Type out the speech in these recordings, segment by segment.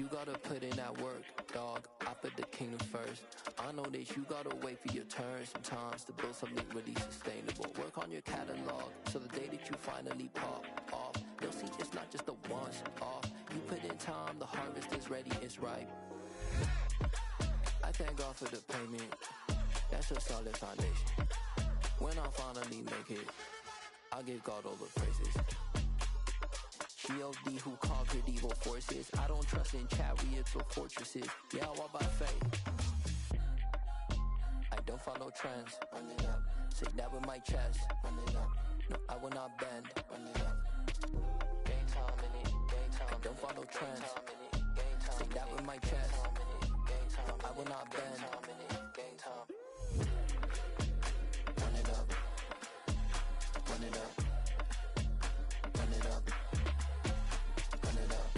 You gotta put in that work, dog. I put the kingdom first. I know that you gotta wait for your turn sometimes to build something really sustainable. Work on your catalog, so the day that you finally pop off, you'll see it's not just a once off. You put in time, the harvest is ready, it's ripe. I thank God for the payment. That's a solid foundation. When I finally make it, I'll give God all the praises. G.O.D. who conquered evil forces. I don't trust in chariots or fortresses. Yeah, I walk by faith. I don't follow trends. Run it up. Say that with my chest. Run it up. No, I will not bend. Run it up. Game time in it. Game time. I don't follow trends. Say that with my chest. No, I will not bend. Game time. Run it up. Run it up. Run it up. Run it up.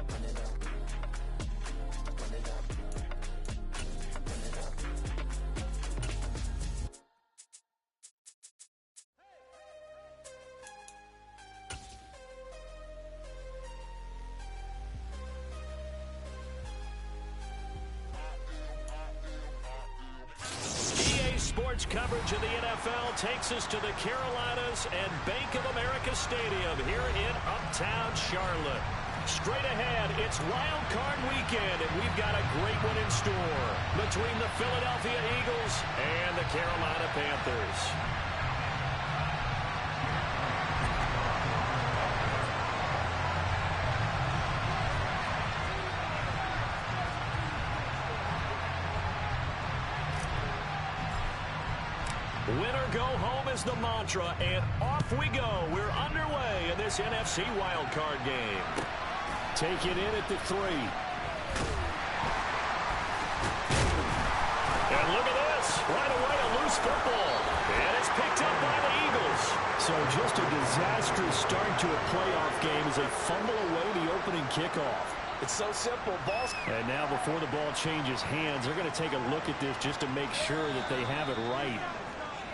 Run it up. Run it up. Run it up. Sports coverage of the NFL takes us to the Carolinas and Bank of America Stadium here in Uptown Charlotte. Straight ahead, it's Wild Card Weekend, and we've got a great one in store between the Philadelphia Eagles and the Carolina Panthers. Winner go home is the mantra, and off we go. We're underway in this NFC wildcard game. Take it in at the 3. And look at this. Right away, a loose football. And it's picked up by the Eagles. So just a disastrous start to a playoff game as they fumble away the opening kickoff. It's so simple. Balls. And now before the ball changes hands, they're going to take a look at this just to make sure that they have it right.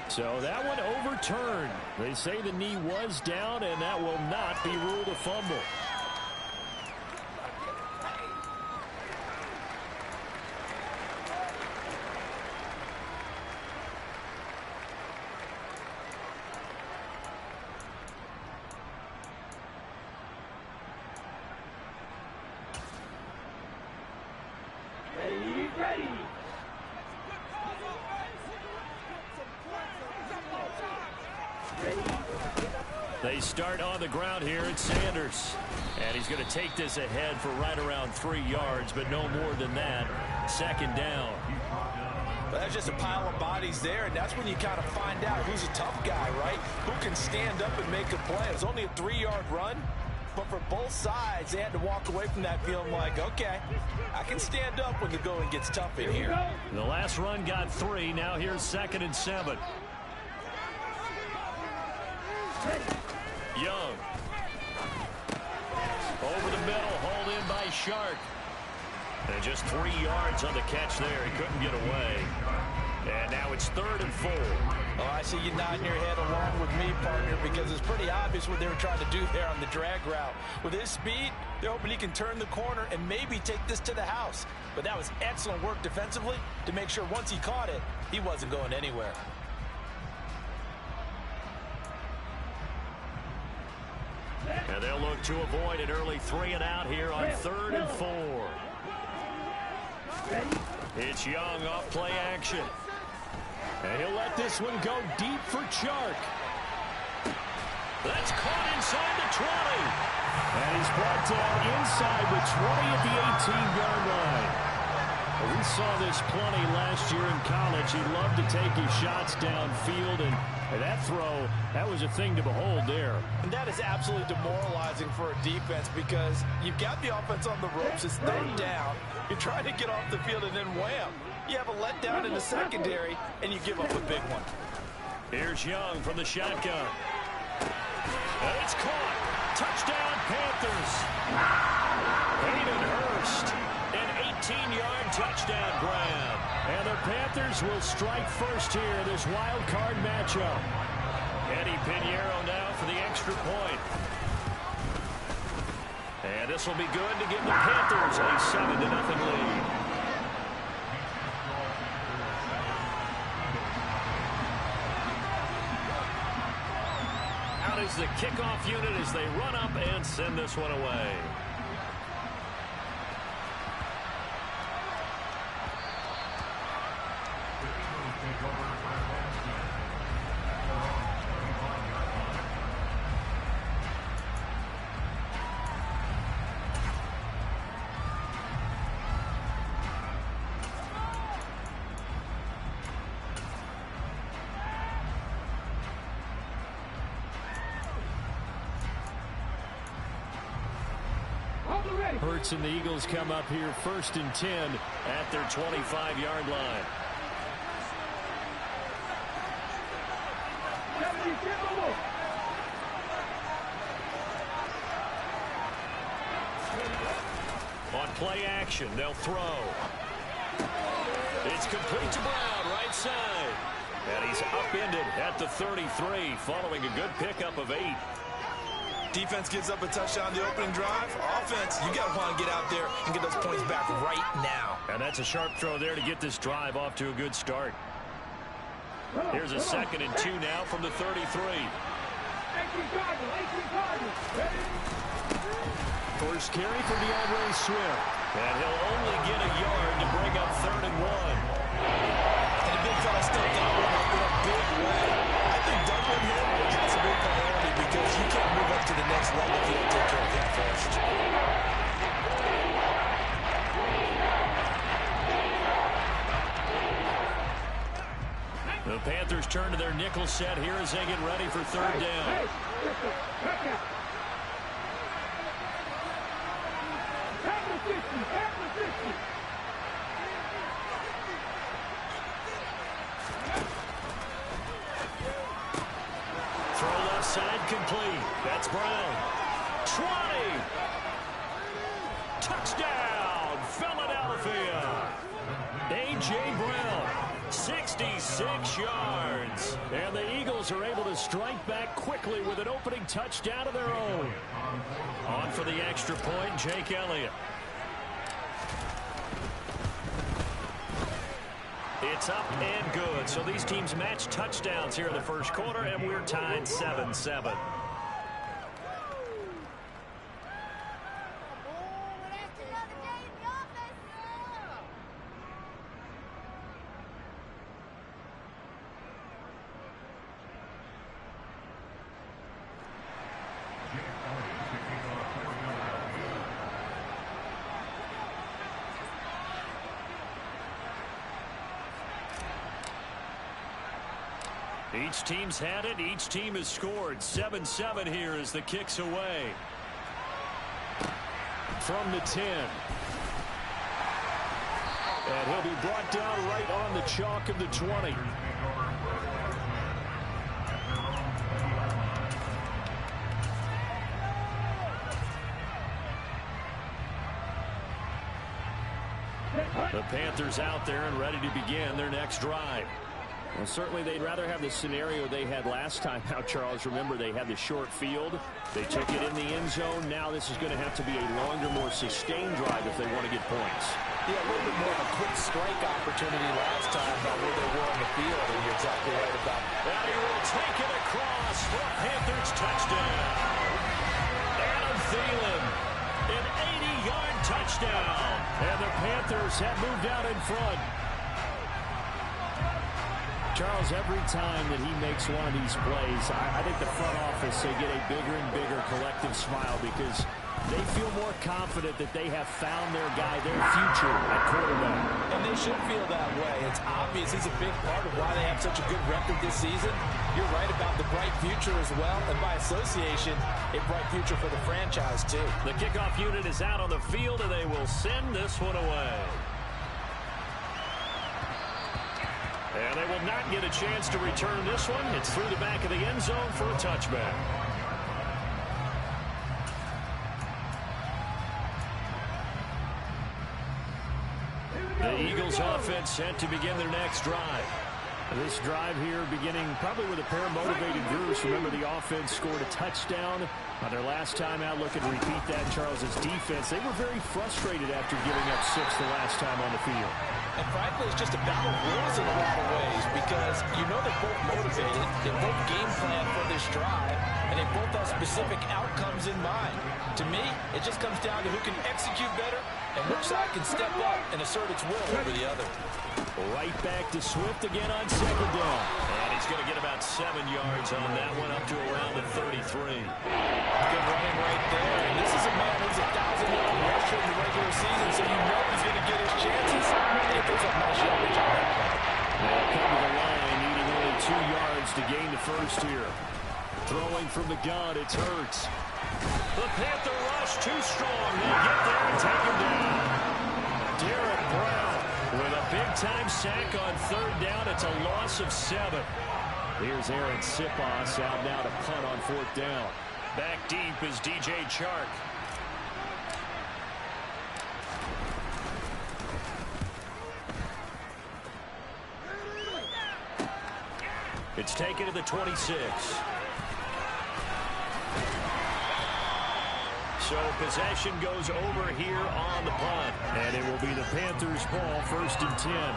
So that one overturned. They say the knee was down, and that will not be ruled a fumble. Ready. They start on the ground here. It's Sanders. And he's going to take this ahead for right around 3 yards, but no more than that. Second down. Well, that's just a pile of bodies there, and that's when you kind of find out who's a tough guy, right? Who can stand up and make a play. It was only a 3-yard run, but for both sides, they had to walk away from that feeling like, okay, I can stand up when the going gets tough in here. The last run got 3. Now here's 2nd and 7. Young. Over the middle, hauled in by Shark. And just 3 yards on the catch there. He couldn't get away. And now it's 3rd and 4. Oh, I see you nodding your head along with me, partner, because it's pretty obvious what they were trying to do there on the drag route. With his speed, they're hoping he can turn the corner and maybe take this to the house. But that was excellent work defensively to make sure once he caught it, he wasn't going anywhere. And they'll look to avoid an early 3 and out here on 3rd and 4. It's Young off play action. And he'll let this one go deep for Chark. That's caught inside the 20. And he's brought down inside the 20 at the 18-yard line. Well, we saw this plenty last year in college. He loved to take his shots downfield, and that throw, that was a thing to behold there. And that is absolutely demoralizing for a defense because you've got the offense on the ropes. It's 3rd down. You're trying to get off the field, and then wham, you have a letdown in the secondary, and you give up a big one. Here's Young from the shotgun. And it's caught. Touchdown, Panthers. Hayden Hurst, an 18-yard touchdown grab. And the Panthers will strike first here, this wild card matchup. Eddie Pinheiro now for the extra point. And this will be good to give the Panthers a 7-0 lead. Out is the kickoff unit as they run up and send this one away. Hurts and the Eagles come up here 1st and 10 at their 25-yard line. On play action, they'll throw. It's complete to Brown, right side. And he's upended at the 33 following a good pickup of 8. Defense gives up a touchdown the opening drive. Offense, you got to want to get out there and get those points back right now. And that's a sharp throw there to get this drive off to a good start. Here's a 2nd and 2 now from the 33. First carry for DeAndre Swift. And he'll only get a yard to bring up 3rd and 1. And the big fella stepped out in a big way. I think doubling him has a big priority because you can't move up to the next level if you don't take care of that first. The Panthers turn to their nickel set here as they get ready for 3rd down. Throw left side complete. That's Brown. 20. Touchdown, Philadelphia. A.J. Brown, 66 yards. And the Eagles are able to strike back quickly with an opening touchdown of their own. On for the extra point, Jake Elliott. It's up and good. So these teams match touchdowns here in the first quarter, and we're tied 7-7. Each team's had it. Each team has scored. 7-7 here as the kick's away. From the 10. And he'll be brought down right on the chalk of the 20. The Panthers out there and ready to begin their next drive. Well, certainly they'd rather have the scenario they had last time out, Charles. Remember, they had the short field. They took it in the end zone. Now this is going to have to be a longer, more sustained drive if they want to get points. Yeah, a little bit more of a quick strike opportunity last time about where they were on the field, and you're exactly right about it. And he will take it across for a Panthers touchdown. Adam Thielen, an 80-yard touchdown. And the Panthers have moved out in front. Charles, every time that he makes one of these plays, I think the front office, they get a bigger and bigger collective smile because they feel more confident that they have found their guy, their future at quarterback. And they should feel that way. It's obvious he's a big part of why they have such a good record this season. You're right about the bright future as well, and by association, a bright future for the franchise too. The kickoff unit is out on the field, and they will send this one away. And they will not get a chance to return this one. It's through the back of the end zone for a touchback. The Eagles offense set to begin their next drive. This drive here beginning probably with a pair of motivated groups. Remember, the offense scored a touchdown on their last time out. Looking to repeat that. Charles's defense, they were very frustrated after giving up 6 the last time on the field. And frankly, it's just a battle of wills in a lot of ways because you know they're both motivated. They both game plan for this drive, and they both have specific outcomes in mind. To me, it just comes down to who can execute better and which side can step up and assert its will over the other. Right back to Swift again on second down. And he's going to get about 7 yards on that one, up to around the 33. Good running right there. And this is a man who's a 1,000-yard rusher in the regular season, so you know he's going to get his chances. And he picks up nice yardage on that play. They'll come to the line, needing only 2 yards to gain the first here. Throwing from the gun, it's Hurts. The Panther rush too strong. They'll get there and take him down. Derek Brown with a big-time sack on third down. It's a loss of 7. Here's Aaron Sipos out now to punt on fourth down. Back deep is DJ Chark. It's taken to the 26. So possession goes over here on the punt. And it will be the Panthers' ball, 1st and 10.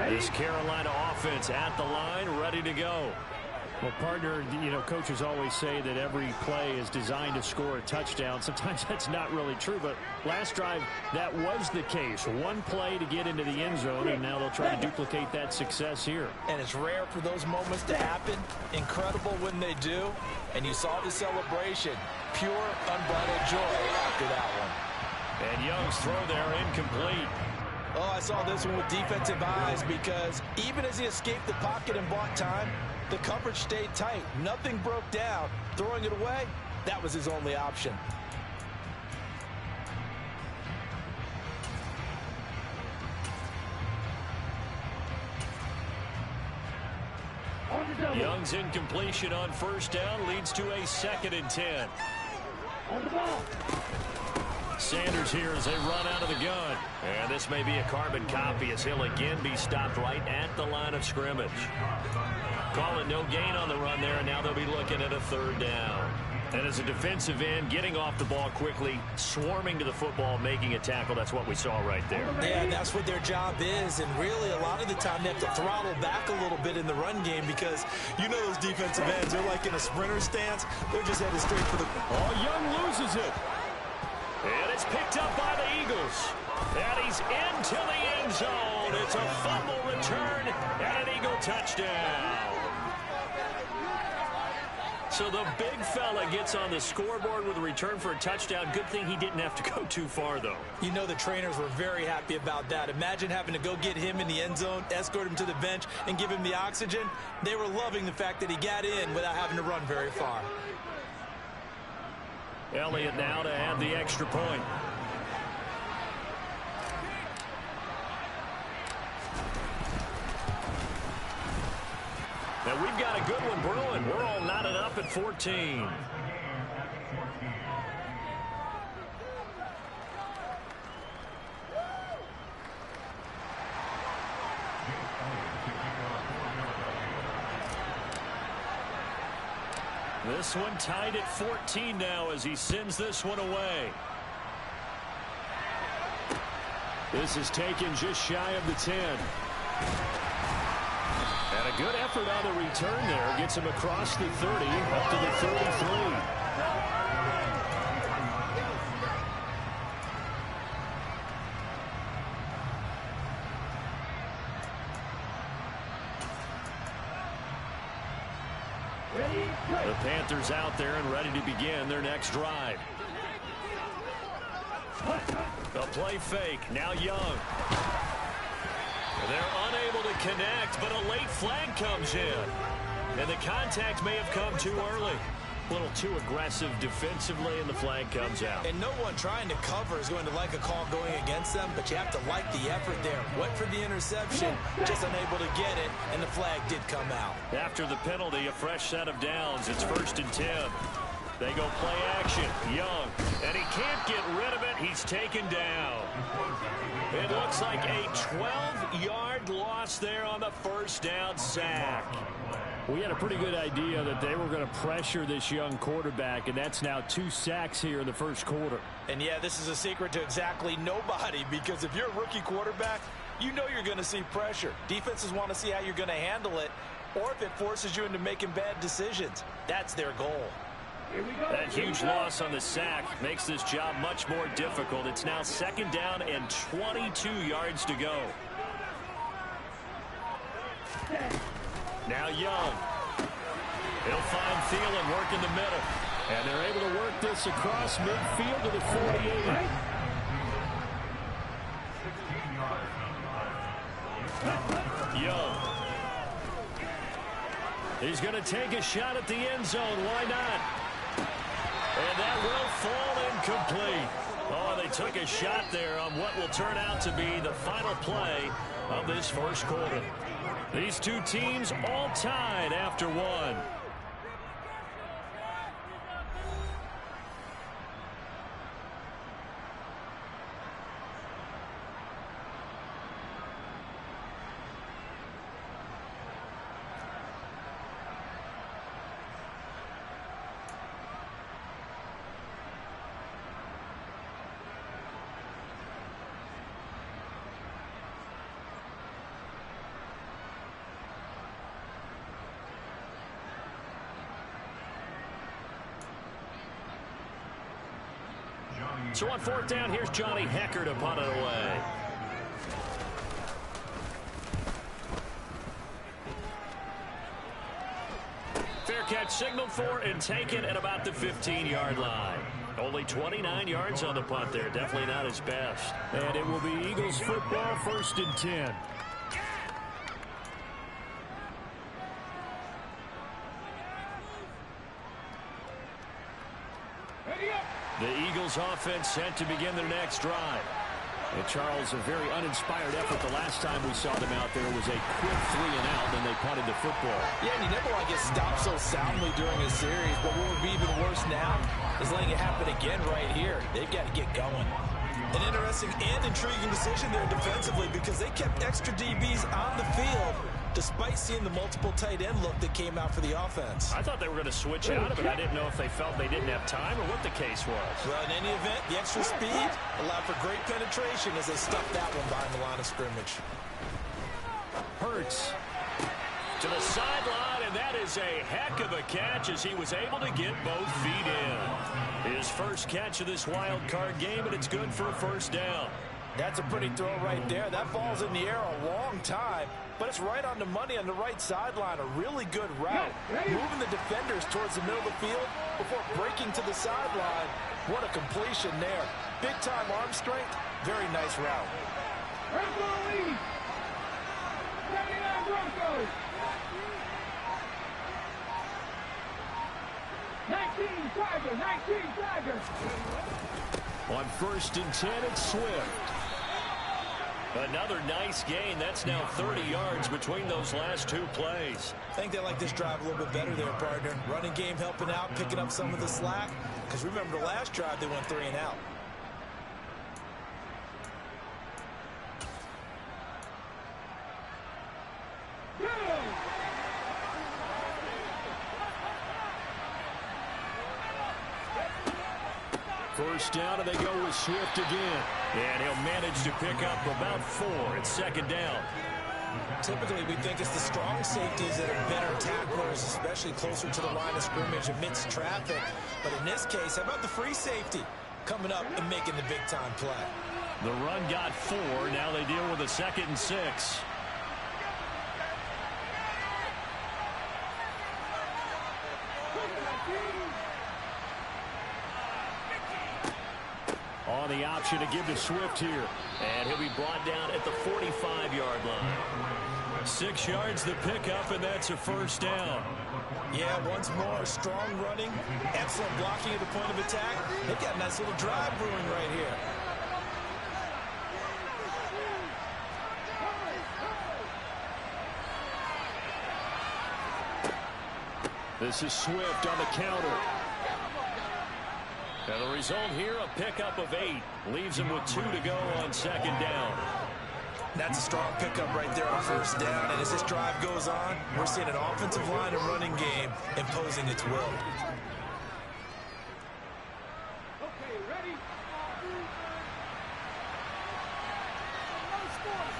This Carolina offense at the line, ready to go. Well, partner, coaches always say that every play is designed to score a touchdown. Sometimes that's not really true, but last drive, that was the case. One play to get into the end zone, and now they'll try to duplicate that success here. And it's rare for those moments to happen. Incredible when they do. And you saw the celebration. Pure, unbridled joy after that one. And Young's throw there incomplete. Oh, I saw this one with defensive eyes because even as he escaped the pocket and bought time, the coverage stayed tight. Nothing broke down. Throwing it away, that was his only option. Young's incompletion on first down leads to a 2nd and 10. On the ball. Sanders here as they run out of the gun. And this may be a carbon copy as he'll again be stopped right at the line of scrimmage. Call it no gain on the run there, and now they'll be looking at a 3rd down. And as a defensive end, getting off the ball quickly, swarming to the football, making a tackle, that's what we saw right there. Yeah, and that's what their job is. And really, a lot of the time, they have to throttle back a little bit in the run game because you know those defensive ends, they're like in a sprinter stance. They're just headed straight for the... Oh, Young loses it. And it's picked up by the Eagles. And he's into the end zone. It's a fumble return and an Eagle touchdown. So the big fella gets on the scoreboard with a return for a touchdown. Good thing he didn't have to go too far, though. You know the trainers were very happy about that. Imagine having to go get him in the end zone, escort him to the bench, and give him the oxygen. They were loving the fact that he got in without having to run very far. Elliott now to add the extra point. Now we've got a good one brewing. We're all knotted up at 14. This one tied at 14 now as he sends this one away. This is taken just shy of the 10. And a good effort on the return there. Gets him across the 30, up to the 33. The Panthers out there and ready to begin their next drive. A play fake. Now Young. They're unable to connect, but a late flag comes in. And the contact may have come too early. A little too aggressive defensively, and the flag comes out. And no one trying to cover is going to like a call going against them, but you have to like the effort there. Went for the interception, just unable to get it, and the flag did come out. After the penalty, a fresh set of downs. It's 1st and 10. They go play action. Young, and he can't get rid of it. He's taken down. It looks like a 12-yard loss there on the first down sack. We had a pretty good idea that they were going to pressure this young quarterback, and that's now 2 sacks here in the first quarter. And, yeah, this is a secret to exactly nobody, because if you're a rookie quarterback, you know you're going to see pressure. Defenses want to see how you're going to handle it, or if it forces you into making bad decisions. That's their goal. That huge loss on the sack makes this job much more difficult. It's now 2nd down and 22 yards to go. Now Young. He'll find Thielen, work in the middle. And they're able to work this across midfield to the 48. Young. He's going to take a shot at the end zone. Why not? And that will fall incomplete. Oh, they took a shot there on what will turn out to be the final play of this first quarter. These two teams all tied after one. So on 4th down, here's Johnny Hecker to punt it away. Fair catch signaled for and taken at about the 15-yard line. Only 29 yards on the punt there. Definitely not his best. And it will be Eagles football, 1st and 10. The Eagles offense set to begin their next drive. And Charles, a very uninspired effort the last time we saw them out there was a quick 3-and-out, and they punted the football. Yeah, and you never want to get stopped so soundly during a series, but what would be even worse now is letting it happen again right here. They've got to get going. An interesting and intriguing decision there defensively, because they kept extra DBs on the field despite seeing the multiple tight end look that came out for the offense. I thought they were going to switch out of it. I didn't know if they felt they didn't have time or what the case was. Well, in any event, the extra speed allowed for great penetration as they stuffed that one behind the line of scrimmage. Hurts to the sideline, and that is a heck of a catch as he was able to get both feet in. His first catch of this wild card game, and it's good for a 1st down. That's a pretty throw right there. That ball's in the air a long time, but it's right on the money on the right sideline. A really good route. Moving the defenders towards the middle of the field before breaking to the sideline. What a completion there. Big-time arm strength. Very nice route. On 1st and 10, it's Swift. Another nice gain. That's now 30 yards between those last 2 plays. I think they like this drive a little bit better there, partner. Running game helping out, picking up some of the slack. Because remember, the last drive, they went 3-and-out. First down, and they go with Swift again. And he'll manage to pick up about 4. It's 2nd down. Typically, we think it's the strong safeties that are better tacklers, especially closer to the line of scrimmage amidst traffic. But in this case, how about the free safety coming up and making the big-time play? The run got 4. Now they deal with a 2nd and 6. on the option to give to Swift here. And he'll be brought down at the 45-yard line. 6 yards the pickup, and that's a first down. Yeah, once more, strong running, excellent blocking at the point of attack. They've got a nice little drive brewing right here. This is Swift on the counter. And the result here, a pickup of 8. Leaves him with 2 to go on second down. That's a strong pickup right there on first down. And as this drive goes on, we're seeing an offensive line and running game imposing its will. Okay, ready? No scores.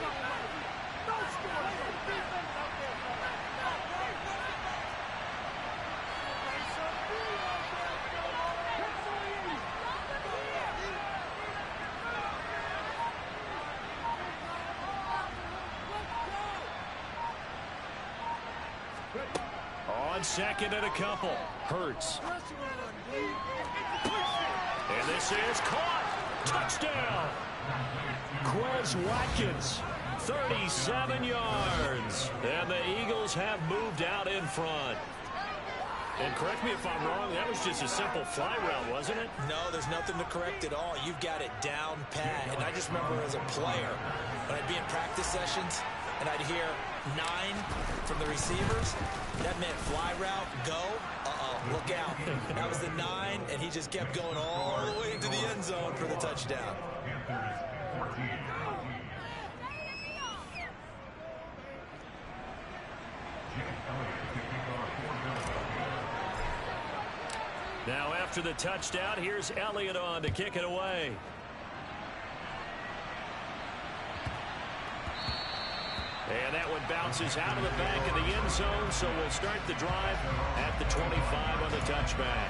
On second and a couple. Hurts. And this is caught. Touchdown. Quez Watkins. 37 yards. And the Eagles have moved out in front. And correct me if I'm wrong, that was just a simple fly route, wasn't it? No, there's nothing to correct at all. You've got it down pat. And I just remember as a player, when I'd be in practice sessions, and I'd hear 9 from the receivers, that meant fly route, go, look out. That was the 9, and he just kept going all the way into the end zone for the touchdown. Now after the touchdown, here's Elliott on to kick it away. And that one bounces out of the back of the end zone, so we'll start the drive at the 25 on the touchback.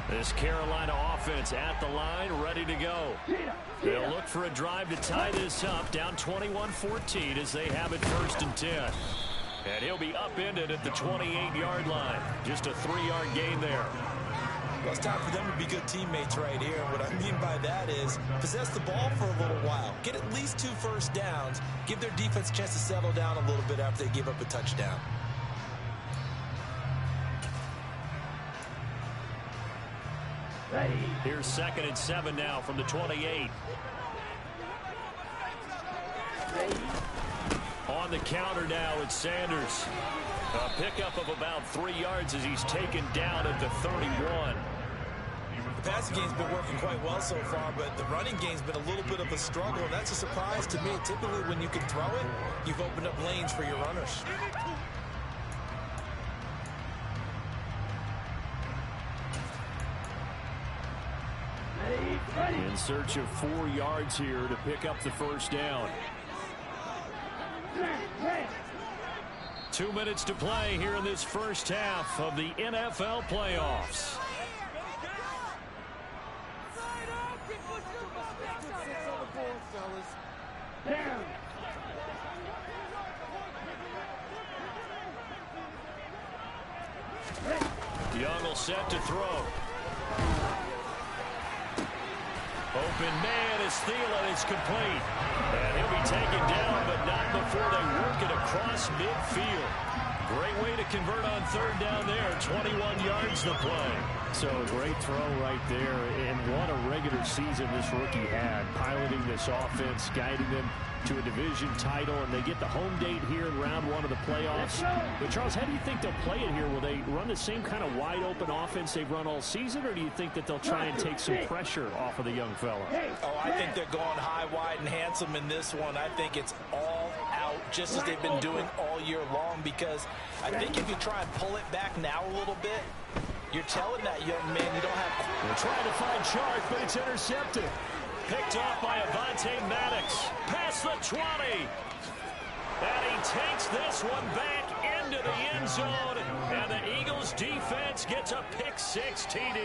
This Carolina offense at the line, ready to go. They'll look for a drive to tie this up, down 21-14 as they have it 1st and 10. And he'll be upended at the 28-yard line. Just a 3-yard gain there. Well, it's time for them to be good teammates right here. And what I mean by that is possess the ball for a little while. Get at least 2 first downs. Give their defense a chance to settle down a little bit after they give up a touchdown. Here's 2nd and 7 now from the 28. On the counter now, it's Sanders. A pickup of about 3 yards as he's taken down at the 31. The passing game's been working quite well so far, but the running game's been a little bit of a struggle, and that's a surprise to me. Typically, when you can throw it, you've opened up lanes for your runners. In search of 4 yards here to pick up the first down. 2 minutes to play here in this first half of the NFL playoffs. Young will set to throw. Open man is Thielen. It's complete. And he'll be taken down, but not before they work it across midfield. Great way to convert on 3rd down there. 21 yards to play. So a great throw right there. And what a regular season this rookie had. Piloting this offense, guiding them to a division title, and they get the home date here in round 1 of the playoffs. But, Charles, how do you think they'll play it here? Will they run the same kind of wide-open offense they've run all season, or do you think that they'll try and take some pressure off of the young fella? Oh, I think they're going high, wide, and handsome in this one. I think it's all out, just as they've been doing all year long, because I think if you try and pull it back now a little bit, you're telling that young man you don't have... They're trying to find Chark, but it's intercepted. Picked off by Avonte Maddox. Past the 20. And he takes this one back into the end zone, and the Eagles defense gets a pick-6 TD.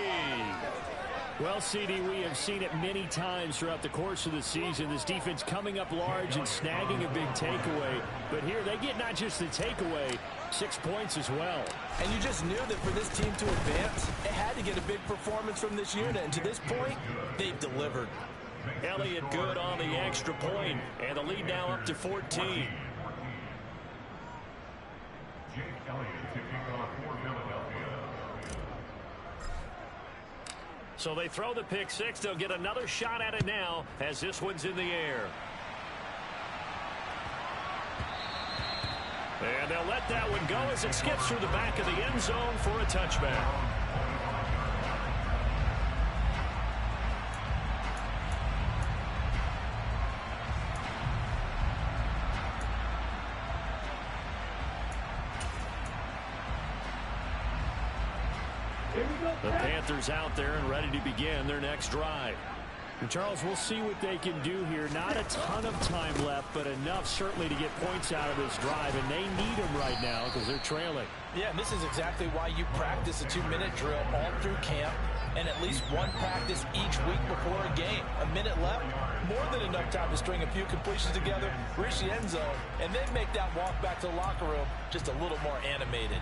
Well, CD, we have seen it many times throughout the course of the season. This defense coming up large and snagging a big takeaway. But here they get not just the takeaway, 6 points as well. And you just knew that for this team to advance, it had to get a big performance from this unit. And to this point, they've delivered. Elliott good on the extra point, and the lead now up to 14. So they throw the pick-6. They'll get another shot at it now as this one's in the air. And they'll let that one go as it skips through the back of the end zone for a touchback. The Panthers out there and ready to begin their next drive. And Charles, we'll see what they can do here. Not a ton of time left, but enough certainly to get points out of this drive, and they need them right now because they're trailing. Yeah, and this is exactly why you practice a 2-minute drill all through camp and at least one practice each week before a game. A minute left, more than enough time to string a few completions together, reach the end zone, and then make that walk back to the locker room just a little more animated.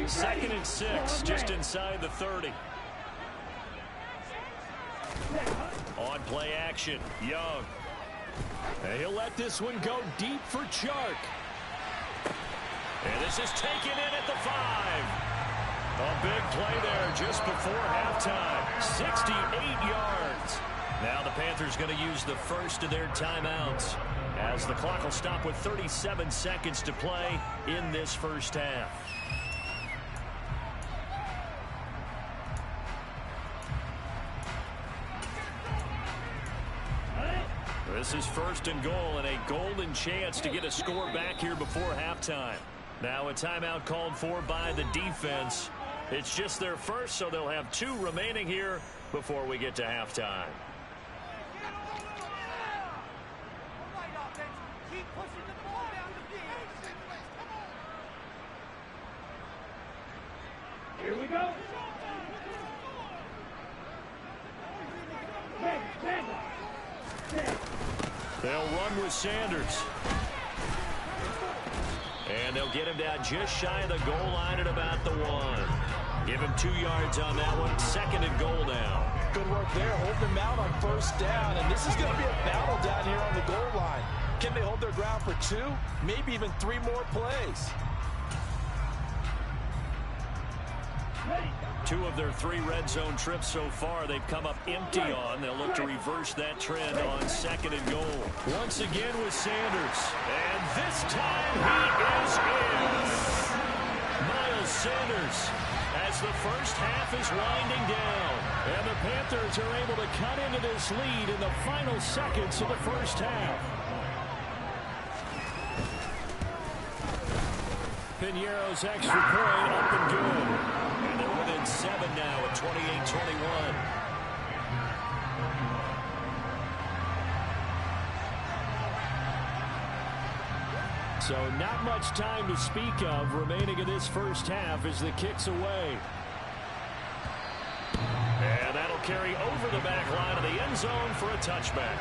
Second and 6, just inside the 30. On play action, Young. And he'll let this one go deep for Chark. And this is taken in at the 5. A big play there just before halftime. 68 yards. Now the Panthers going to use the first of their timeouts as the clock will stop with 37 seconds to play in this first half. This is first and goal and a golden chance to get a score back here before halftime. Now a timeout called for by the defense. It's just their first, so they'll have 2 remaining here before we get to halftime. Here we go. They'll run with Sanders. And they'll get him down just shy of the goal line at about the 1. Give him 2 yards on that one. Second and goal now. Good work there, holding them out on first down. And this is going to be a battle down here on the goal line. Can they hold their ground for 2, maybe even 3 more plays? 2 of their 3 red zone trips so far they've come up empty on. They'll look to reverse that trend on second and goal. Once again with Sanders. And this time he is in. Miles Sanders as the first half is winding down. And the Panthers are able to cut into this lead in the final seconds of the first half. Piñeiro's extra point up and good. And they're within 7 now at 28-21. So not much time to speak of remaining in this first half as the kick's away. And that'll carry over the back line of the end zone for a touchback.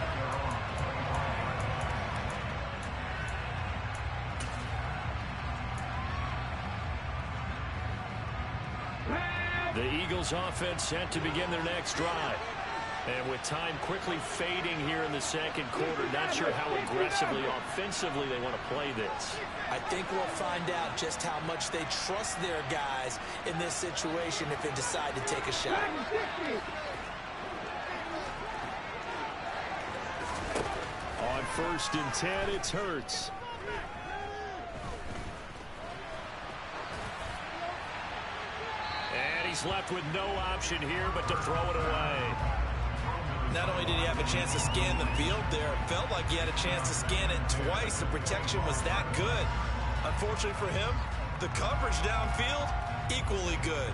The Eagles offense set to begin their next drive. And with time quickly fading here in the second quarter, not sure how aggressively, offensively they want to play this. I think we'll find out just how much they trust their guys in this situation if they decide to take a shot. On first and 10, it's Hurts. And he's left with no option here but to throw it away. Not only did he have a chance to scan the field there, it felt like he had a chance to scan it twice. The protection was that good. Unfortunately for him, the coverage downfield, equally good.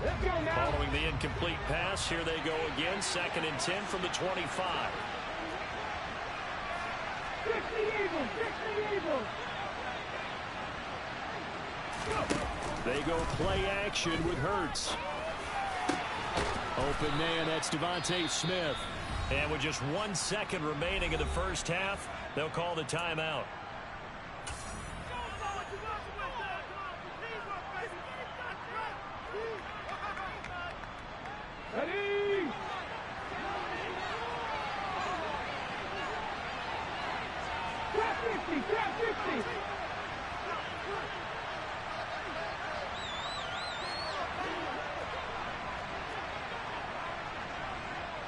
Let's go now. Following the incomplete pass, here they go again. 2nd and 10 from the 25. Fix the Eagles. Fix the Eagles. They go play action with Hurts. Open man, that's Devontae Smith. And with just 1 second remaining in the first half, they'll call the timeout. Ready. Trap 50. Trap 50.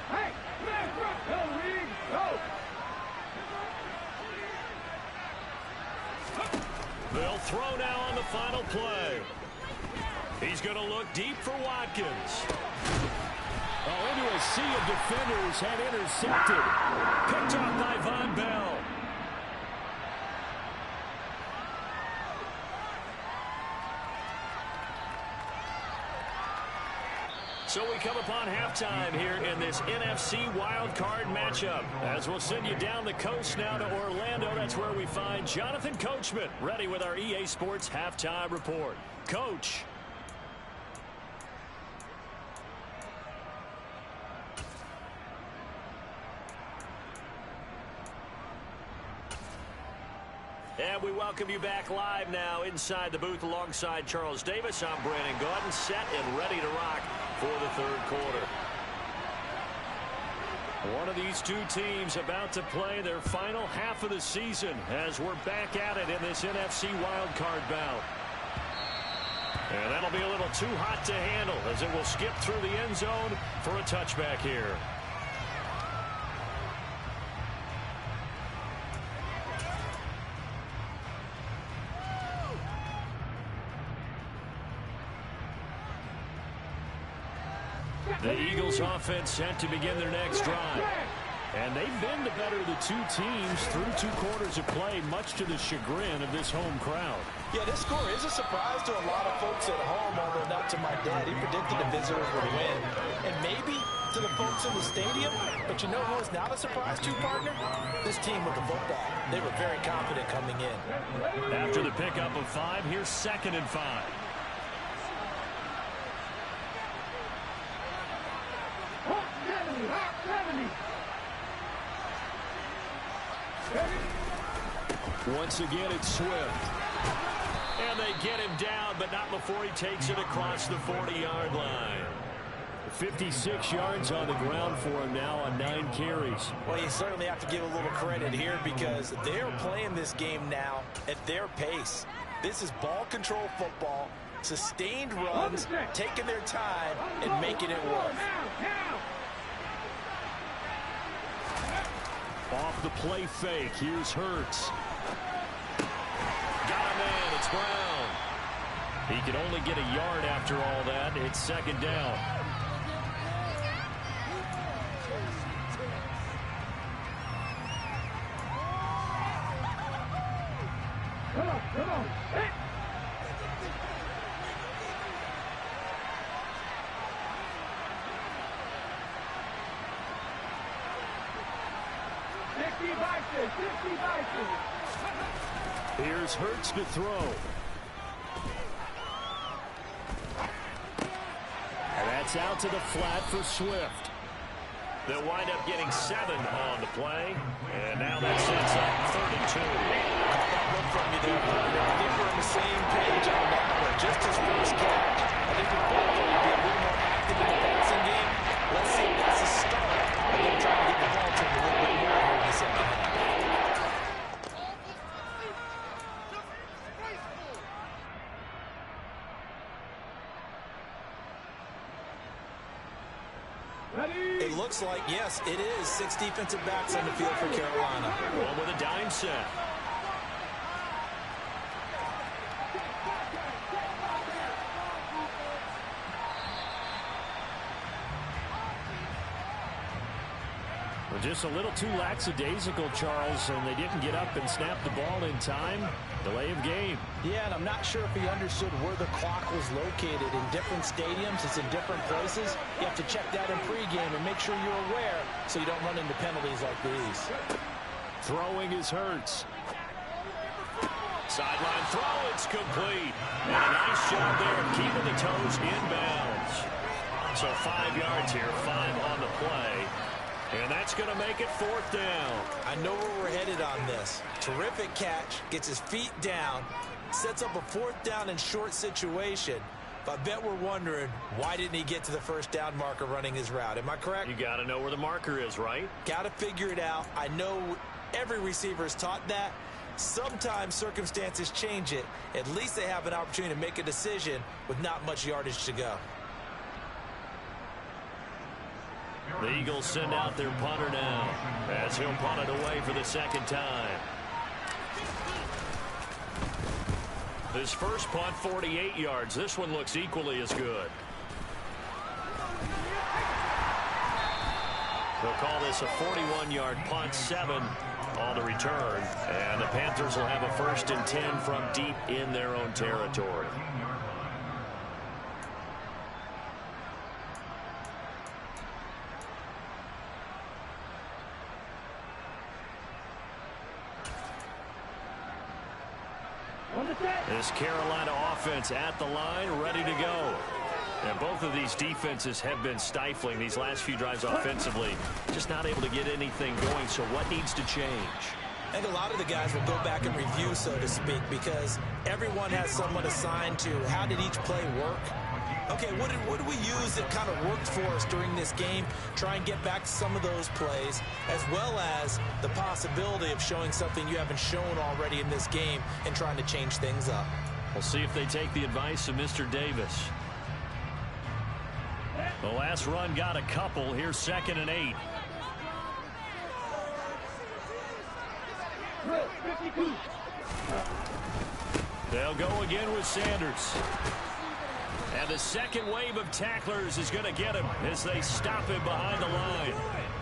Hey, man, front. Go, Reed. Go. They'll throw now on the final play. He's going to look deep for Watkins. Oh, into a sea of defenders and intercepted. Picked off by Von Bell. So we come upon halftime here in this NFC wildcard matchup. As we'll send you down the coast now to Orlando, that's where we find Jonathan Coachman ready with our EA Sports halftime report. Coach. And we welcome you back live now inside the booth alongside Charles Davis. I'm Brandon Gaudin, set and ready to rock for the third quarter. One of these two teams about to play their final half of the season as we're back at it in this NFC wildcard bout. And that'll be a little too hot to handle as it will skip through the end zone for a touchback here. The Eagles offense set to begin their next drive. And they've been the better of the two teams through 2 quarters of play, much to the chagrin of this home crowd. Yeah, this score is a surprise to a lot of folks at home, although not to my dad. He predicted the visitors would win. And maybe to the folks in the stadium. But you know who is not a surprise to, partner? This team with the football. They were very confident coming in. After the pickup of 5, here's 2nd and 5. Once again, it's Swift. And they get him down, but not before he takes it across the 40-yard line. 56 yards on the ground for him now on 9 carries. Well, you certainly have to give a little credit here because they're playing this game now at their pace. This is ball control football, sustained runs, taking their time, and making it work. Off the play fake, here's Hurts. Got a man, it's Brown. He could only get a yard after all that. It's 2nd down. Come on, come on. Hey. Here's Hurts to throw. And that's out to the flat for Swift. They'll wind up getting 7 on the play. And now that sets up 3rd and 2. Look from you there, partner. I think we're on the same page on that one. Just his first catch. I think we're both going to be a little more active in the passing game. Let's see if that's a start. I think trying to get the ball to him a little bit more here in the second half. It looks like, yes, it is 6 defensive backs on the field for Carolina. One with a dime set. Well, just a little too lackadaisical, Charles, and they didn't get up and snap the ball in time. Delay of game. Yeah, and I'm not sure if he understood where the clock was located. In different stadiums, it's in different places. You have to check that in pregame and make sure you're aware so you don't run into penalties like these. Throwing is Hurts. Sideline throw, it's complete. And a nice job there of keeping the toes inbounds. So 5 yards here, 5 on the play. And that's going to make it 4th down. I know where we're headed on this. Terrific catch, gets his feet down, sets up a 4th down and short situation. But I bet we're wondering, why didn't he get to the first down marker running his route? Am I correct? You got to know where the marker is, right? Got to figure it out. I know every receiver is taught that. Sometimes circumstances change it. At least they have an opportunity to make a decision with not much yardage to go. The Eagles send out their punter now as he'll punt it away for the 2nd time. His first punt, 48 yards. This one looks equally as good. They'll call this a 41-yard punt, 7 on the return. And the Panthers will have a 1st and 10 from deep in their own territory. This Carolina offense at the line, ready to go. And both of these defenses have been stifling these last few drives offensively. Just not able to get anything going, so what needs to change? I think a lot of the guys will go back and review, so to speak, because everyone has someone assigned to how did each play work. Okay, what did we use that kind of worked for us during this game? Try and get back to some of those plays, as well as the possibility of showing something you haven't shown already in this game and trying to change things up. We'll see if they take the advice of Mr. Davis. The last run got a couple. Here's 2nd and 8. They'll go again with Sanders. And the second wave of tacklers is going to get him as they stop him behind the line.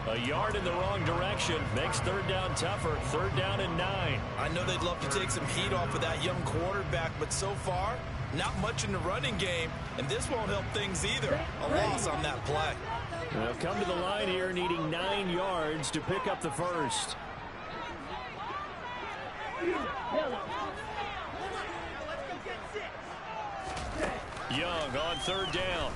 A yard in the wrong direction makes 3rd down tougher. 3rd down and 9. I know they'd love to take some heat off of that young quarterback, but so far, not much in the running game, and this won't help things either. A loss on that play. They'll come to the line here needing 9 yards to pick up the 1st. Young on 3rd down.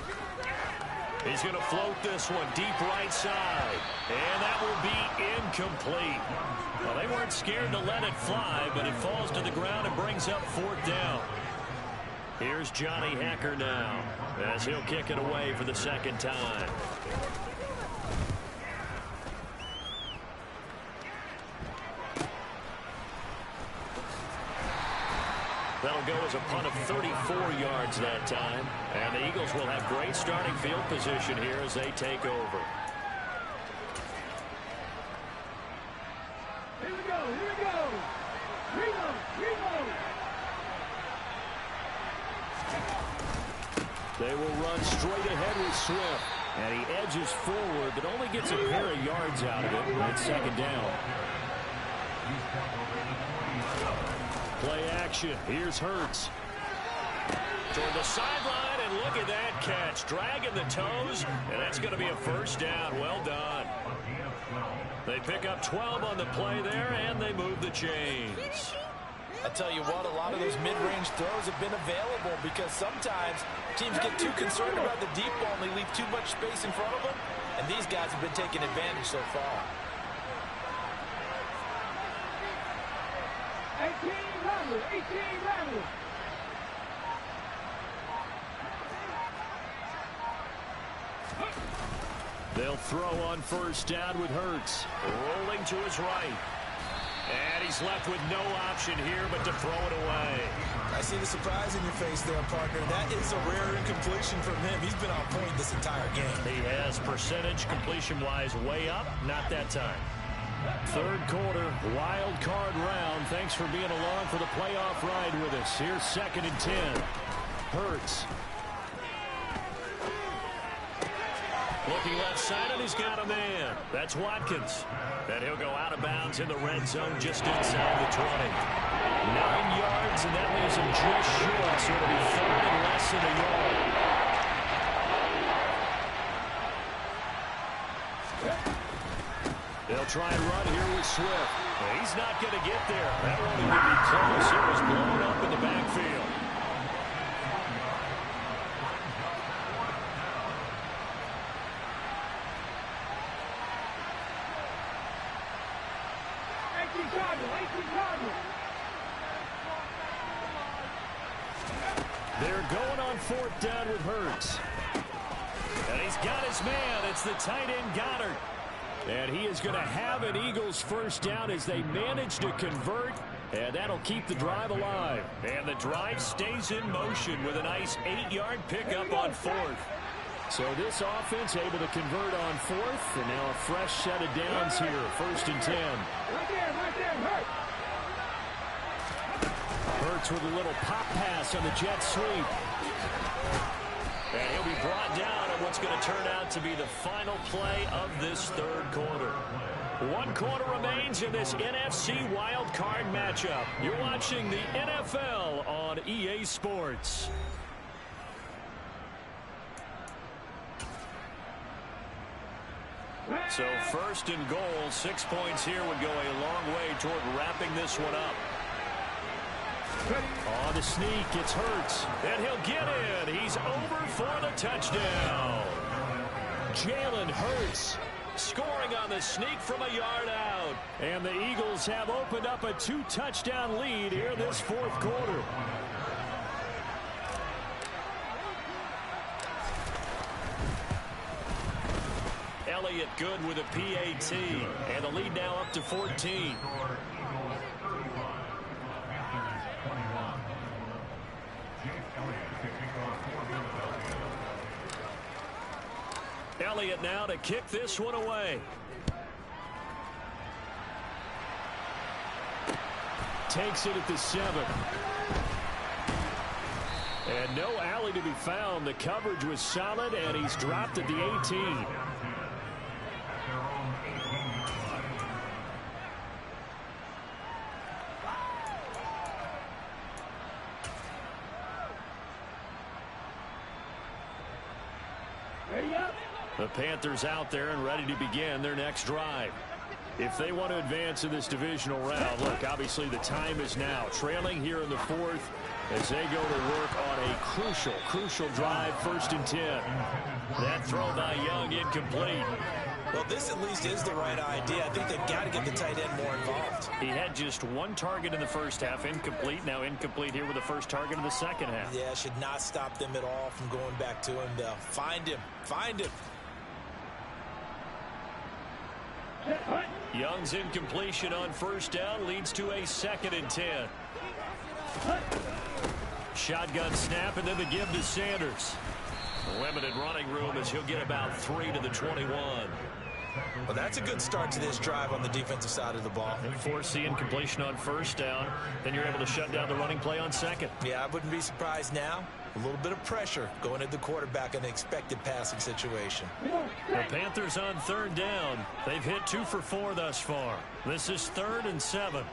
He's going to float this one deep right side. And that will be incomplete. Well, they weren't scared to let it fly, but it falls to the ground and brings up 4th down. Here's Johnny Hecker now as he'll kick it away for the 2nd time. That'll go as a punt of 34 yards that time. And the Eagles will have great starting field position here as they take over. Here we go, here we go. Reload. They will run straight ahead with Swift. And he edges forward, but only gets a pair of yards out of it. It's 2nd down. Play action. Here's Hurts. Toward the sideline, and look at that catch. Dragging the toes, and that's going to be a 1st down. Well done. They pick up 12 on the play there, and they move the chains. I tell you what, a lot of those mid-range throws have been available because sometimes teams get too concerned about the deep ball and they leave too much space in front of them, and these guys have been taking advantage so far. 18 Rebels. They'll throw on 1st down with Hurts. Rolling to his right. And he's left with no option here but to throw it away. I see the surprise in your face there, partner. That is a rare incompletion from him. He's been on point this entire game. He has percentage completion-wise way up. Not that time. 3rd quarter, wild card round. Thanks for being along for the playoff ride with us. Here's 2nd and 10. Hurts. Looking left side, and he's got a man. That's Watkins. And he'll go out of bounds in the red zone just inside the 20. 9 yards, and that leaves him just short, so it'll be 3rd and less than a yard. They'll try and run here with Swift. He's not going to get there. That won't even be close. It was blown up in the backfield. They're going on 4th down with Hurts. And he's got his man. It's the tight end Goddard. And he is going to have an Eagles 1st down as they manage to convert. And that'll keep the drive alive. And the drive stays in motion with a nice 8-yard pickup on 4th. So this offense able to convert on 4th. And now a fresh set of downs here. 1st and 10. Right there, Hurt. Hurts with a little pop pass on the jet sweep. And he'll be brought down on what's going to turn out to be the final play of this 3rd quarter. 1 quarter remains in this NFC wildcard matchup. You're watching the NFL on EA Sports. So 1st and goal, 6 points here would go a long way toward wrapping this one up. On the sneak, it's Hurts. And he'll get in. He's over for the touchdown. Jalen Hurts scoring on the sneak from a yard out. And the Eagles have opened up a 2-touchdown lead here this 4th quarter. Elliott good with a PAT. And the lead now up to 14. Elliott now to kick this one away. Takes it at the 7. And no alley to be found. The coverage was solid, and he's dropped at the 18. The Panthers out there and ready to begin their next drive. If they want to advance in this divisional round, look, obviously the time is now. Trailing here in the 4th as they go to work on a crucial drive, 1st and 10. That throw by Young incomplete. Well, this at least is the right idea. I think they've got to get the tight end more involved. He had just 1 target in the 1st half, incomplete. Now incomplete here with the 1st target in the 2nd half. Yeah, should not stop them at all from going back to him. They'll find him. Young's incompletion on 1st down leads to a 2nd and 10. Shotgun snap, and then the give to Sanders. Limited running room as he'll get about 3 to the 21. Well, that's a good start to this drive on the defensive side of the ball. And force the incompletion on 1st down. Then you're able to shut down the running play on 2nd. Yeah, I wouldn't be surprised now. A little bit of pressure going at the quarterback in the expected passing situation. The Panthers on 3rd down. They've hit 2 for 4 thus far. This is 3rd and 7.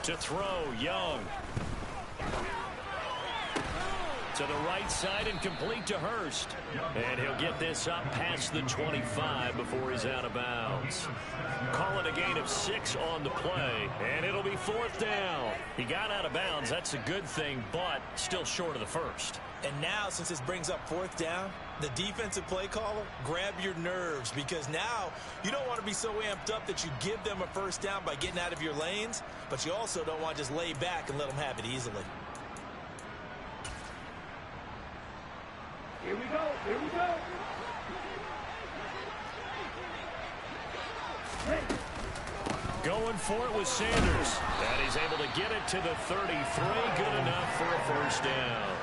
To throw, Young. To the right side and complete to Hurst. And he'll get this up past the 25 before he's out of bounds. Call it a gain of 6 on the play, and it'll be 4th down. He got out of bounds. That's a good thing, but still short of the 1st. And now, since this brings up 4th down, the defensive play caller, grab your nerves, because now you don't want to be so amped up that you give them a 1st down by getting out of your lanes, but you also don't want to just lay back and let them have it easily. Here we go. Going for it with Sanders. And he's able to get it to the 33. Good enough for a 1st down.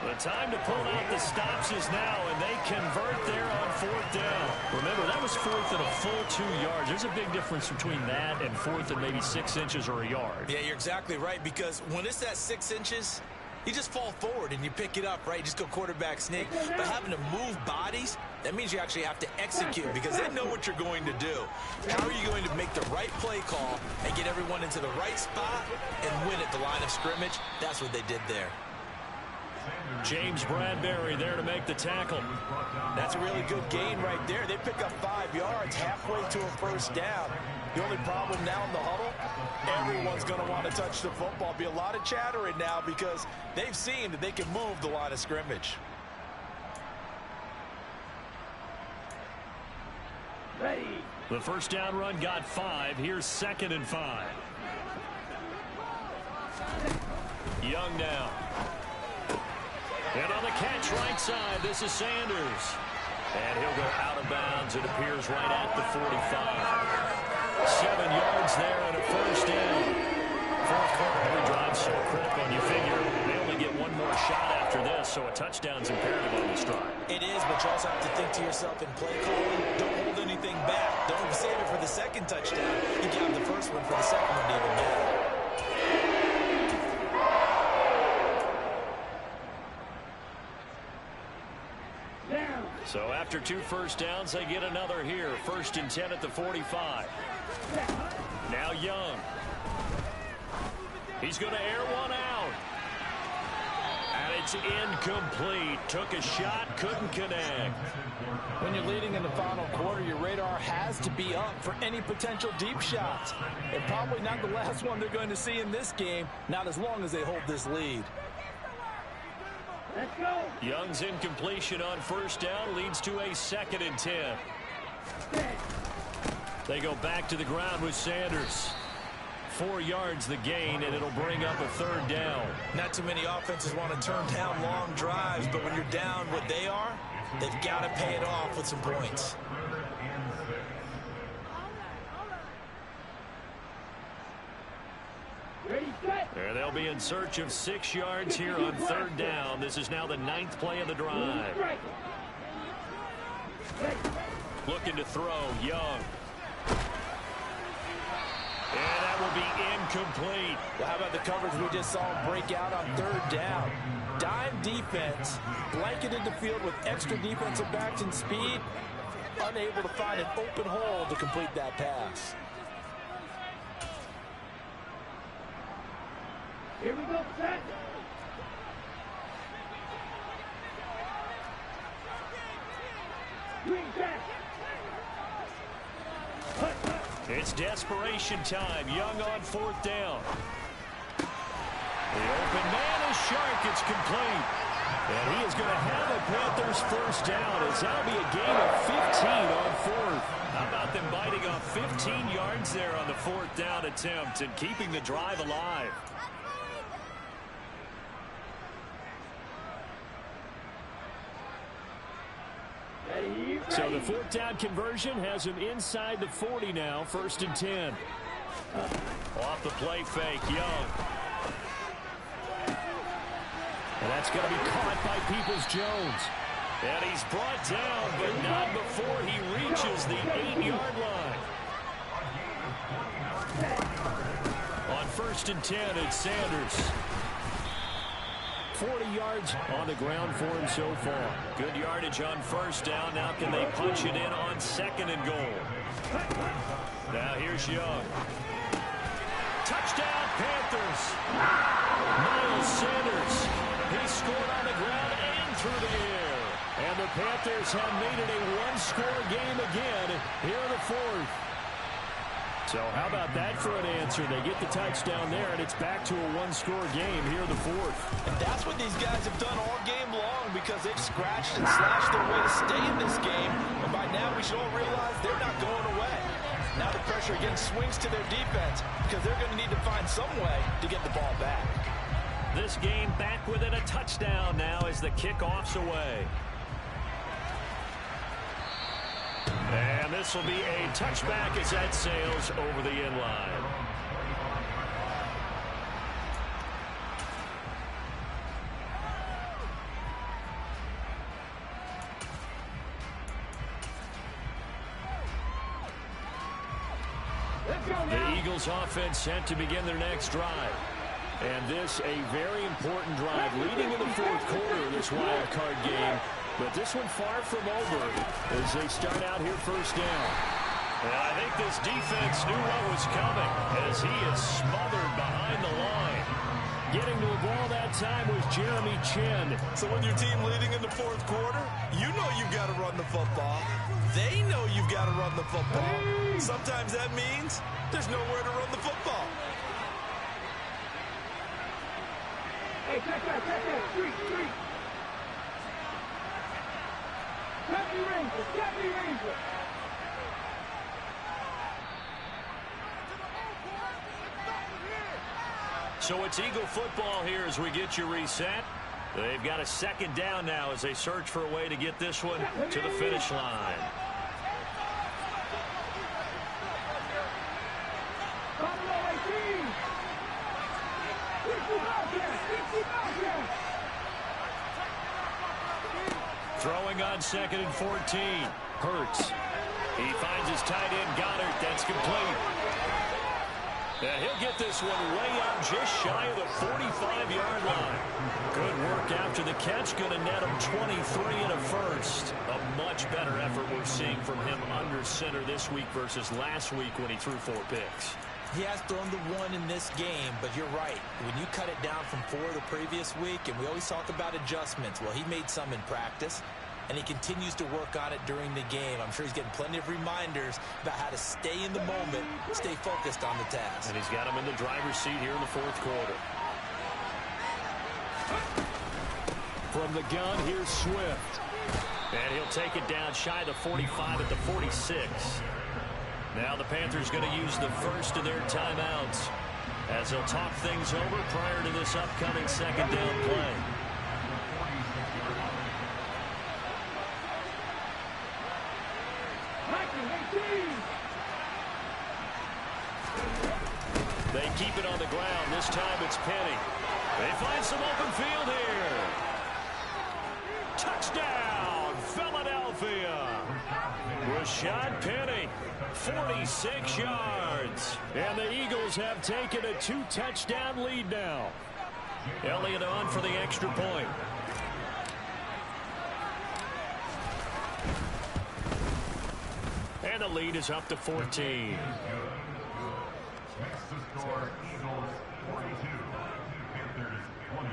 The time to pull out the stops is now, and they convert there on 4th down. Remember, that was 4th and a full 2 yards. There's a big difference between that and 4th and maybe 6 inches or a yard. Yeah, you're exactly right, because when it's at 6 inches, you just fall forward and you pick it up, right? You just go quarterback sneak. But having to move bodies, that means you actually have to execute because they know what you're going to do. How are you going to make the right play call and get everyone into the right spot and win at the line of scrimmage? That's what they did there. James Bradbury there to make the tackle. That's a really good gain right there. They pick up 5 yards halfway to a first down. The only problem now in the huddle, everyone's going to want to touch the football. Be a lot of chattering now because they've seen that they can move the line of scrimmage. Ready. The first down run got 5. Here's 2nd and 5. Young now. And on the catch right side, this is Sanders. And he'll go out of bounds, it appears, right at the 45. 7 yards there and a first down. Fourth quarter, every drive so critical, and you figure they only get one more shot after this, so a touchdown's imperative on this drive. It is, but you also have to think to yourself in play calling, don't hold anything back. Don't save it for the second touchdown. You can have the first one for the second one to even matter. So after 2 first downs, they get another here. 1st and 10 at the 45. Now Young. He's going to air one out. And it's incomplete. Took a shot, couldn't connect. When you're leading in the final quarter, your radar has to be up for any potential deep shots. And probably not the last one they're going to see in this game, not as long as they hold this lead. Let's go. Young's incompletion on first down leads to a 2nd and 10. They go back to the ground with Sanders. 4 yards the gain, and it'll bring up a 3rd down. Not too many offenses want to turn down long drives, but when you're down what they are, they've got to pay it off with some points. There they'll be in search of 6 yards here on 3rd down. This is now the 9th play of the drive. Looking to throw, Young. And that will be incomplete. Well, how about the coverage we just saw him break out on 3rd down? Dime defense, blanketed the field with extra defensive backs and speed, unable to find an open hole to complete that pass. Here we go, set. Green back. It's desperation time. Young on 4th down. The open man is Shark. It's complete. And he is going to have a Panthers first down as that'll be a gain of 15 on 4th. How about them biting off 15 yards there on the 4th down attempt and keeping the drive alive? So the 4th down conversion has him inside the 40 now, 1st and 10. Off the play fake, Young. And that's going to be caught by Peoples-Jones. And he's brought down, but not before he reaches the 8-yard line. On 1st and 10, it's Sanders. 40 yards on the ground for him so far. Good yardage on first down. Now can they punch it in on 2nd and goal? Now here's Young. Touchdown, Panthers. Miles Sanders. He scored on the ground and through the air. And the Panthers have made it a one-score game again here in the 4th. So how about that for an answer? They get the touchdown there, and it's back to a one-score game here in the 4th. And that's what these guys have done all game long because they've scratched and slashed their way to stay in this game. And by now we should all realize they're not going away. Now the pressure again swings to their defense because they're going to need to find some way to get the ball back. This game back within a touchdown now as the kickoff's away. And this will be a touchback as that sails over the end line. The Eagles offense set to begin their next drive. And this a very important drive leading in the fourth quarter of this wild card game. But this one far from over as they start out here first down. And I think this defense knew what was coming as he is smothered behind the line. Getting to the ball that time was Jeremy Chin. So when your team leading in the fourth quarter, you know you've got to run the football. They know you've got to run the football. Sometimes that means there's nowhere to run the football. Hey, check that, street. Deputy Ranger. So it's Eagle football here as we get you reset. They've got a second down now as they search for a way to get this one to the finish line. Throwing on 2nd and 14. Hurts. He finds his tight end, Goddard. That's complete. And he'll get this one way up just shy of the 45-yard line. Good work after the catch. Going to net him 23 and a first. A much better effort we're seeing from him under center this week versus last week when he threw 4 picks. He has thrown the one in this game, but you're right. When you cut it down from 4 the previous week, and we always talk about adjustments, well, he made some in practice, and he continues to work on it during the game. I'm sure he's getting plenty of reminders about how to stay in the moment, stay focused on the task. And he's got him in the driver's seat here in the fourth quarter. From the gun, here's Swift. And he'll take it down shy of the 45 at the 46. Now the Panthers going to use the first of their timeouts as they'll talk things over prior to this upcoming second down play. They keep it on the ground. This time it's Penny. They find some open field here. Touchdown, Philadelphia. Rashad Penny, 46 yards. And the Eagles have taken a 2-touchdown lead now. Elliott on for the extra point. And the lead is up to 14. Next to score, Eagles 42, Panthers 28.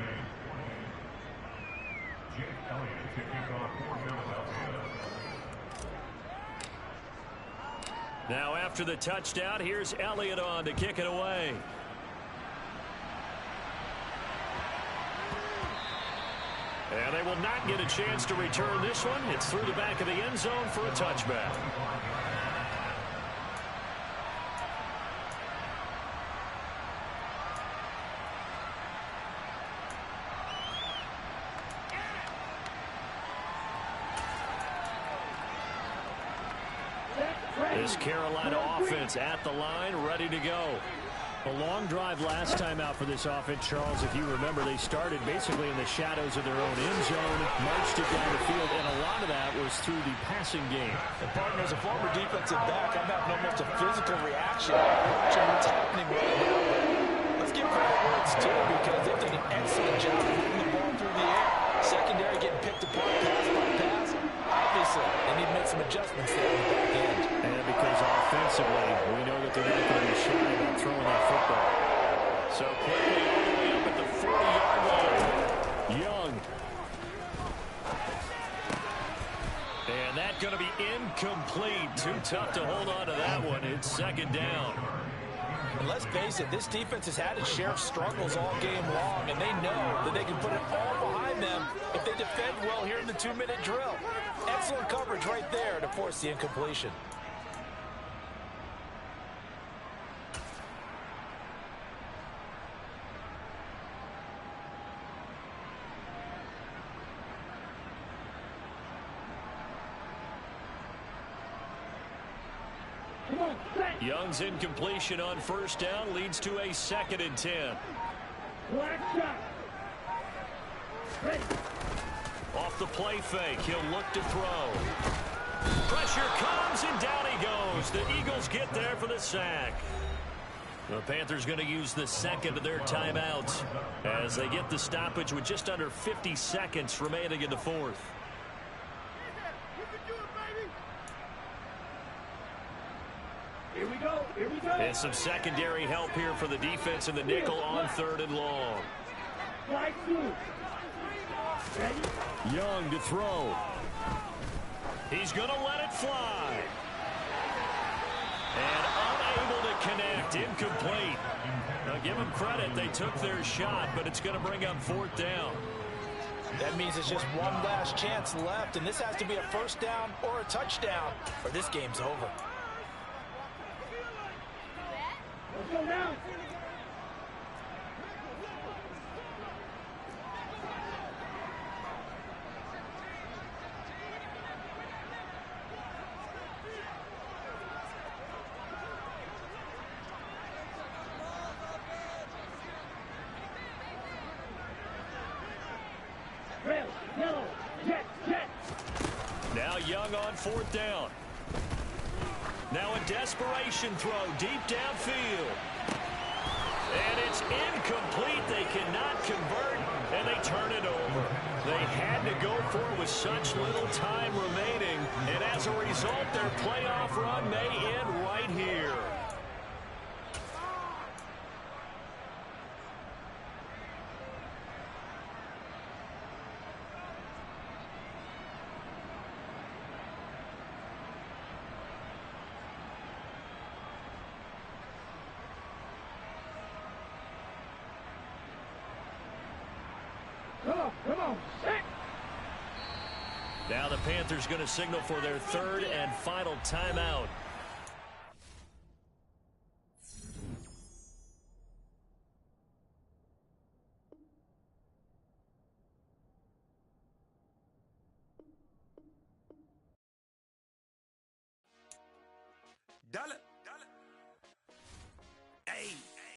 Jake Elliott to kick off for Philadelphia. Now after the touchdown, here's Elliott on to kick it away. And they will not get a chance to return this one. It's through the back of the end zone for a touchback. This Carolina offense at the line, ready to go. A long drive last time out for this offense, Charles. If you remember, they started basically in the shadows of their own end zone, marched it down the field, and a lot of that was through the passing game. And partner, as a former defensive back, I'm having almost a physical reaction watching what's happening right now. But let's give credit where it's due because they've done an excellent job of moving the ball through the air. Secondary getting picked apart pass by pass. Obviously, they need to make some adjustments there in the back end. And because offensively, we know that they're not going to be shy about throwing that football. So quickly all the way up at the 40-yard line. Young. And that's going to be incomplete. Too tough to hold on to that one. It's second down. And let's face it, this defense has had its share of struggles all game long, and they know that they can put it all behind them if they defend well here in the 2-minute drill. Excellent coverage right there to force the incompletion. Young's incompletion on first down leads to a 2nd and 10. Off the play fake, he'll look to throw. Pressure comes, and down he goes. The Eagles get there for the sack. The Panthers going to use the second of their timeouts as they get the stoppage with just under 50 seconds remaining in the fourth. Here we go. Here we go. And some secondary help here for the defense in the nickel on 3rd and long. Flag 2. Ready? Young to throw. He's going to let it fly. And unable to connect. Incomplete. Now give them credit. They took their shot, but it's going to bring up 4th down. That means it's just one last chance left, and this has to be a first down or a touchdown, or this game's over. Let's go now. Red, yellow, jet, jet. Now Young on 4th down. Now a desperation throw deep downfield. And it's incomplete. They cannot convert, and they turn it over. They had to go for it with such little time remaining, and as a result, their playoff run may end right here. Come on, set. Now the Panthers going to signal for their 3rd and final timeout. Dale.